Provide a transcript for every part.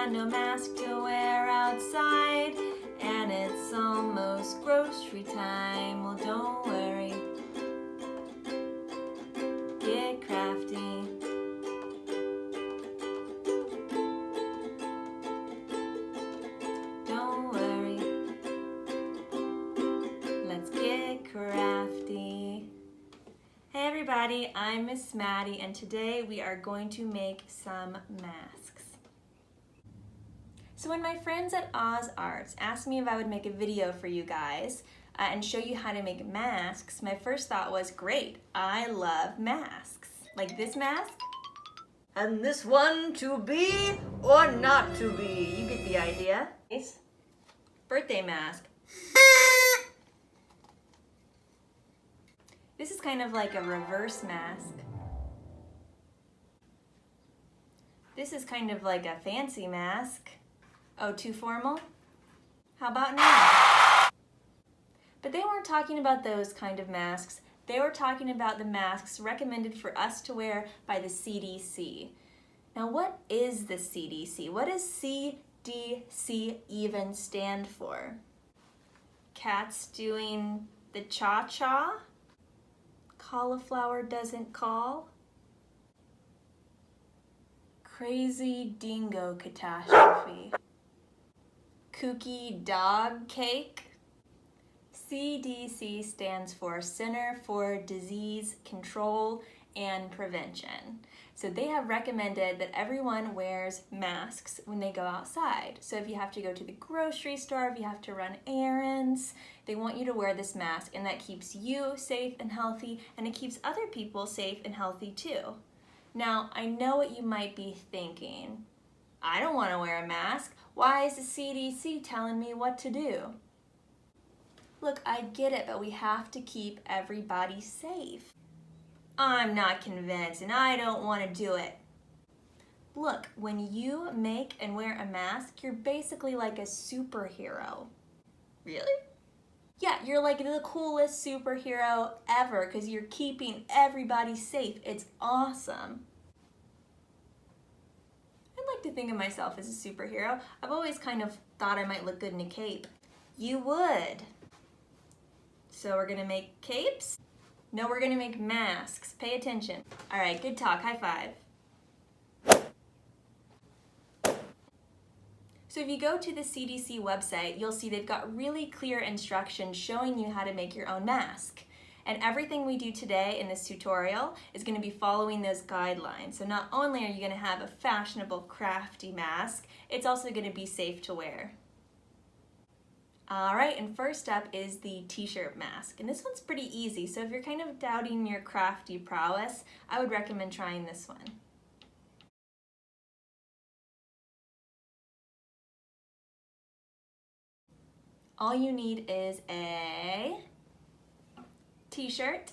got no mask to wear outside, and it's almost grocery time. Well, don't worry, get crafty. Don't worry, let's get crafty. Hey everybody, I'm Miss Maddie, and today we are going to make some masks. So when my friends at Oz Arts asked me if I would make a video for you guys and show you how to make masks, my first thought was, great, I love masks. Like this mask, and this one to be or not to be. You get the idea. Birthday mask. This is kind of like a reverse mask. This is kind of like a fancy mask. Oh, too formal? How about now? But they weren't talking about those kind of masks. They were talking about the masks recommended for us to wear by the CDC. Now, what is the CDC? What does CDC even stand for? Cats doing the cha-cha? Cauliflower doesn't call? Crazy dingo catastrophe? Kooky dog cake? CDC stands for Center for Disease Control and Prevention. So they have recommended that everyone wears masks when they go outside. So if you have to go to the grocery store, if you have to run errands, they want you to wear this mask, and that keeps you safe and healthy, and it keeps other people safe and healthy too. Now, I know what you might be thinking. I don't want to wear a mask. Why is the CDC telling me what to do? Look, I get it, but we have to keep everybody safe. I'm not convinced, and I don't want to do it. Look, when you make and wear a mask, you're basically like a superhero. Really? Yeah, you're like the coolest superhero ever because you're keeping everybody safe. It's awesome. I'd like to think of myself as a superhero. I've always kind of thought I might look good in a cape. You would. So we're gonna make capes? No, we're gonna make masks. Pay attention. All right, good talk, high five. So if you go to the CDC website, you'll see they've got really clear instructions showing you how to make your own mask. And everything we do today in this tutorial is gonna be following those guidelines. So not only are you gonna have a fashionable, crafty mask, it's also gonna be safe to wear. All right, and first up is the T-shirt mask. And this one's pretty easy, so if you're kind of doubting your crafty prowess, I would recommend trying this one. All you need is a T-shirt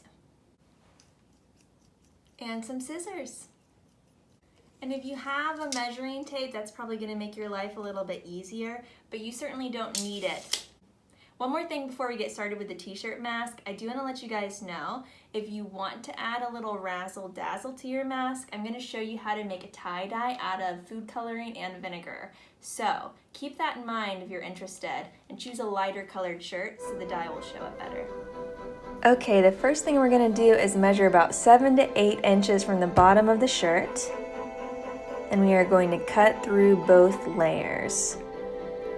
and some scissors. And if you have a measuring tape, that's probably gonna make your life a little bit easier, but you certainly don't need it. One more thing before we get started with the T-shirt mask, I do want to let you guys know, if you want to add a little razzle dazzle to your mask, I'm going to show you how to make a tie-dye out of food coloring and vinegar. So keep that in mind if you're interested, and choose a lighter colored shirt so the dye will show up better. Okay, the first thing we're going to do is measure about 7 to 8 inches from the bottom of the shirt, and we are going to cut through both layers.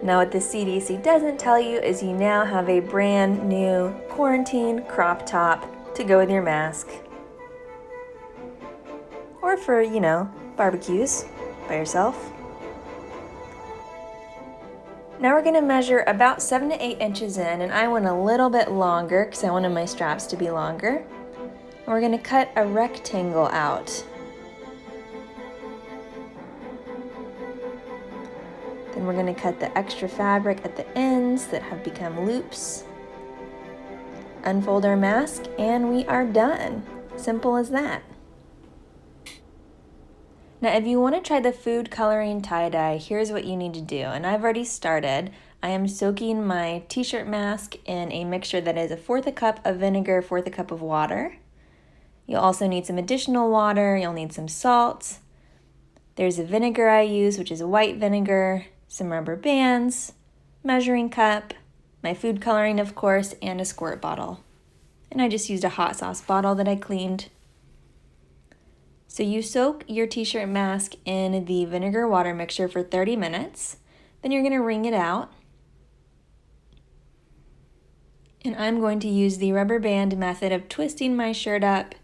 Now what the CDC doesn't tell you is you now have a brand new quarantine crop top to go with your mask. Or for, you know, barbecues by yourself. Now we're gonna measure about 7 to 8 inches in, and I went a little bit longer because I wanted my straps to be longer. And we're gonna cut a rectangle out. Then we're going to cut the extra fabric at the ends that have become loops. Unfold our mask, and we are done. Simple as that. Now if you want to try the food coloring tie-dye, here's what you need to do. And I've already started. I am soaking my T-shirt mask in a mixture that is 1/4 cup of vinegar, 1/4 cup of water. You'll also need some additional water. You'll need some salt. There's a vinegar I use, which is a white vinegar, some rubber bands, measuring cup, my food coloring, of course, and a squirt bottle. And I just used a hot sauce bottle that I cleaned. So you soak your T-shirt mask in the vinegar water mixture for 30 minutes. Then you're going to wring it out. And I'm going to use the rubber band method of twisting my shirt up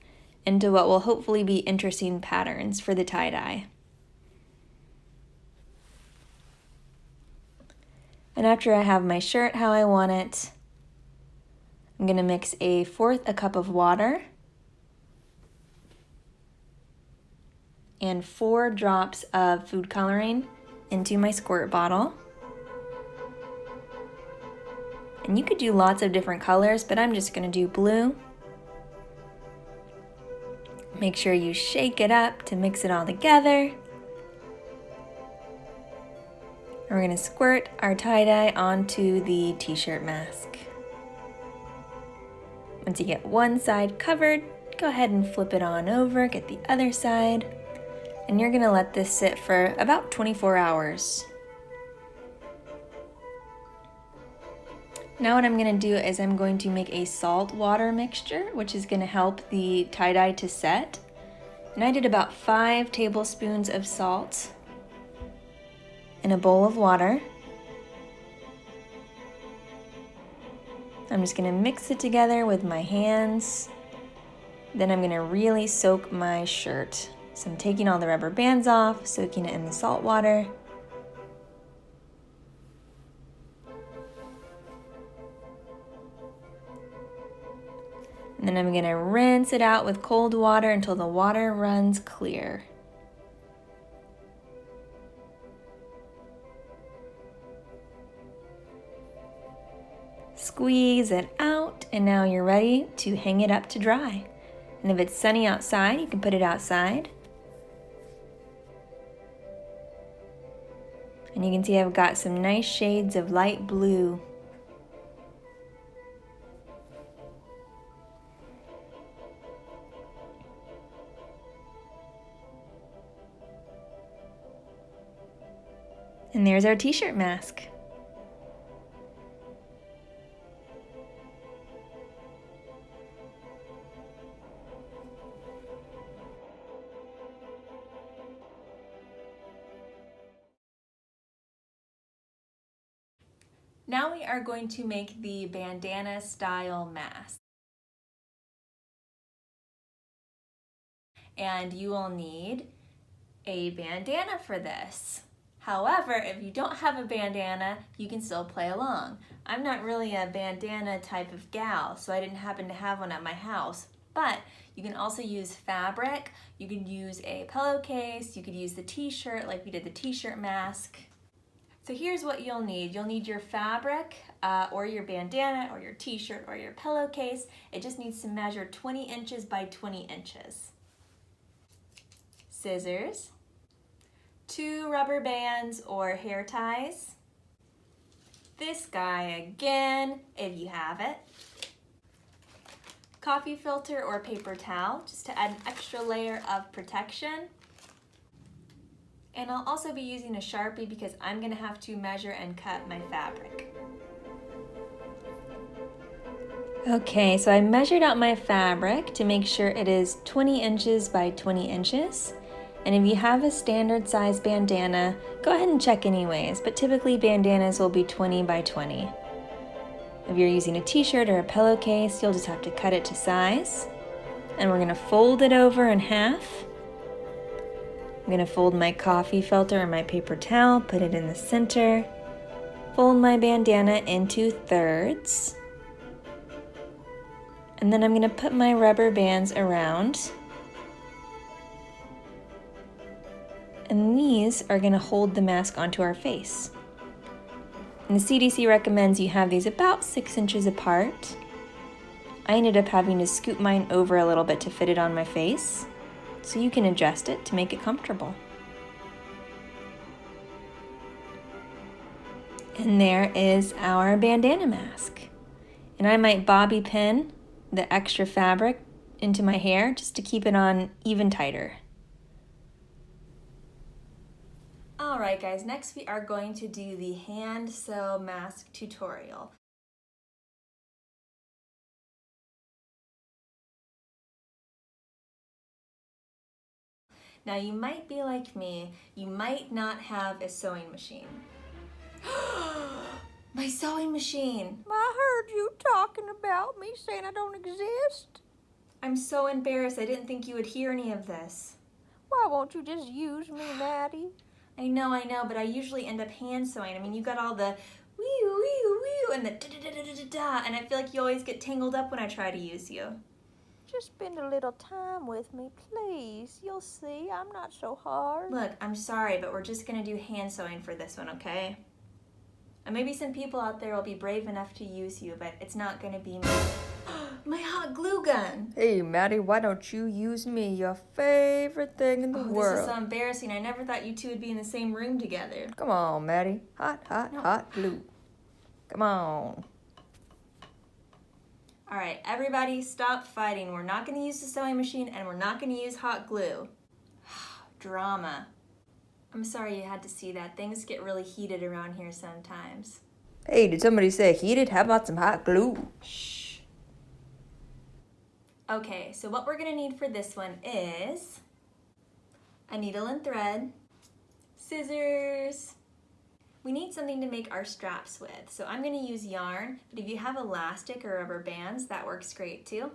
into what will hopefully be interesting patterns for the tie-dye. And after I have my shirt how I want it, I'm going to mix 1/4 cup of water and 4 drops of food coloring into my squirt bottle. And you could do lots of different colors, but I'm just going to do blue. Make sure you shake it up to mix it all together. And we're going to squirt our tie-dye onto the T-shirt mask. Once you get one side covered, go ahead and flip it on over, get the other side, and you're going to let this sit for about 24 hours. Now what I'm going to do is I'm going to make a salt water mixture, which is going to help the tie-dye to set. And I did about 5 tablespoons of salt in a bowl of water. I'm just going to mix it together with my hands. Then I'm going to really soak my shirt. So I'm taking all the rubber bands off, soaking it in the salt water. And then I'm going to rinse it out with cold water until the water runs clear. Squeeze it out, and now you're ready to hang it up to dry. And if it's sunny outside, you can put it outside. And you can see I've got some nice shades of light blue. And there's our T-shirt mask. Now we are going to make the bandana style mask. And you will need a bandana for this. However, if you don't have a bandana, you can still play along. I'm not really a bandana type of gal, so I didn't happen to have one at my house. But you can also use fabric, you can use a pillowcase, you could use the t-shirt like we did the t-shirt mask. So here's what you'll need. You'll need your fabric or your bandana or your t-shirt or your pillowcase. It just needs to measure 20 inches by 20 inches. Scissors, 2 rubber bands or hair ties, this guy again, if you have it, coffee filter or paper towel, just to add an extra layer of protection. And I'll also be using a Sharpie because I'm going to have to measure and cut my fabric. Okay, so I measured out my fabric to make sure it is 20 inches by 20 inches. And if you have a standard size bandana, go ahead and check anyways, but typically bandanas will be 20 by 20. If you're using a t-shirt or a pillowcase, you'll just have to cut it to size. And we're gonna fold it over in half. I'm gonna fold my coffee filter or my paper towel, put it in the center, fold my bandana into thirds, and then I'm gonna put my rubber bands around. And these are gonna hold the mask onto our face. And the CDC recommends you have these about 6 inches apart. I ended up having to scoop mine over a little bit to fit it on my face, so you can adjust it to make it comfortable. And there is our bandana mask. And I might bobby pin the extra fabric into my hair just to keep it on even tighter. Alright guys, next we are going to do the hand sew mask tutorial. Now you might be like me, you might not have a sewing machine. My sewing machine! I heard you talking about me, saying I don't exist. I'm so embarrassed, I didn't think you would hear any of this. Why won't you just use me, Maddie? I know, but I usually end up hand sewing. I mean, you got all the wee and the da-da-da-da-da-da, and I feel like you always get tangled up when I try to use you. Just spend a little time with me, please. You'll see, I'm not so hard. Look, I'm sorry, but we're just gonna do hand sewing for this one, okay? And maybe some people out there will be brave enough to use you, but it's not gonna be me. My hot glue gun! Hey, Maddie, why don't you use me, your favorite thing in the world? This is so embarrassing. I never thought you two would be in the same room together. Come on, Maddie. Hot glue. Come on. All right, everybody stop fighting. We're not gonna use the sewing machine and we're not gonna use hot glue. Drama. I'm sorry you had to see that. Things get really heated around here sometimes. Hey, did somebody say heated? How about some hot glue? Shh. Okay, so what we're gonna need for this one is a needle and thread, scissors. We need something to make our straps with. So I'm gonna use yarn, but if you have elastic or rubber bands, that works great too.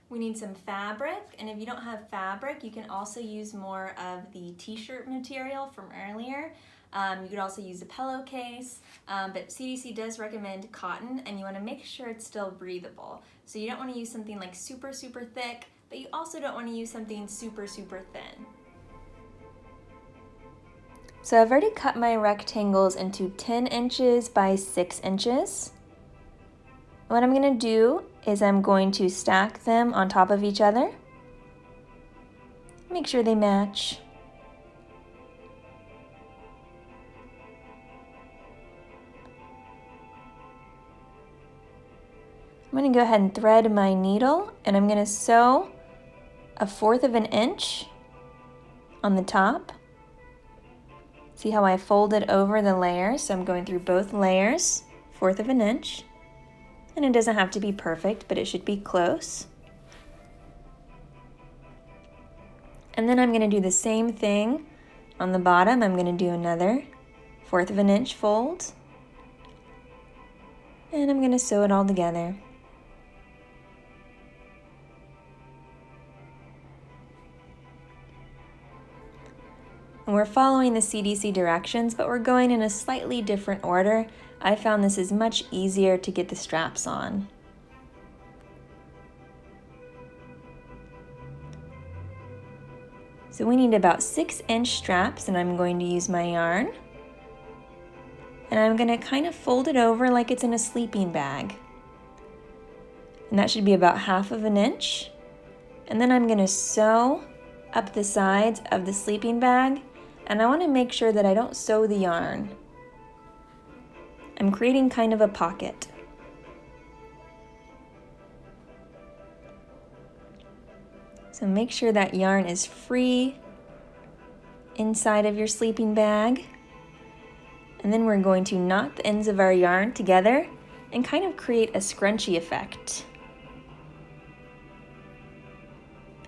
We need some fabric, and if you don't have fabric, you can also use more of the t-shirt material from earlier. You could also use a pillowcase, but CDC does recommend cotton, and you wanna make sure it's still breathable. So you don't wanna use something like super thick, but you also don't wanna use something super thin. So I've already cut my rectangles into 10 inches by 6 inches. What I'm gonna do is I'm going to stack them on top of each other. Make sure they match. I'm gonna go ahead and thread my needle, and I'm gonna sew 1/4 of an inch on the top. See how I folded over the layers? So I'm going through both layers, 1/4 of an inch. And it doesn't have to be perfect, but it should be close. And then I'm gonna do the same thing on the bottom. I'm gonna do another 1/4 of an inch fold. And I'm gonna sew it all together. And we're following the CDC directions, but we're going in a slightly different order. I found this is much easier to get the straps on. So we need about 6-inch straps, and I'm going to use my yarn. And I'm gonna kind of fold it over like it's in a sleeping bag. And that should be about 1/2 of an inch. And then I'm gonna sew up the sides of the sleeping bag, and I wanna make sure that I don't sew the yarn. I'm creating kind of a pocket. So make sure that yarn is free inside of your sleeping bag. And then we're going to knot the ends of our yarn together and kind of create a scrunchy effect.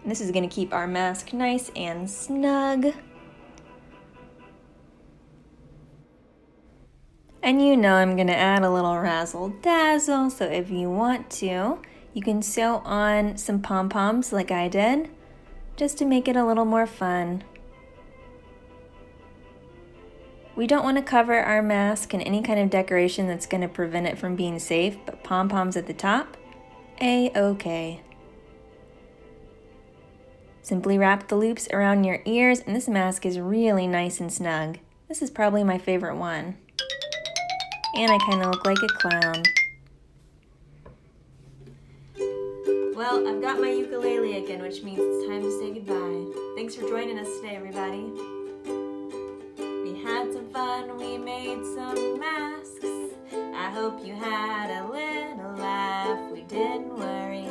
And this is going to keep our mask nice and snug. And you know I'm going to add a little razzle dazzle, so if you want to, you can sew on some pom-poms like I did, just to make it a little more fun. We don't want to cover our mask in any kind of decoration that's going to prevent it from being safe, but pom-poms at the top, A-okay. Simply wrap the loops around your ears, and this mask is really nice and snug. This is probably my favorite one. And I kind of look like a clown. Well, I've got my ukulele again, which means it's time to say goodbye. Thanks for joining us today, everybody. We had some fun, we made some masks. I hope you had a little laugh. We didn't worry.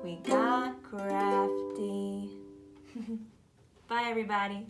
We got crafty. Bye, everybody.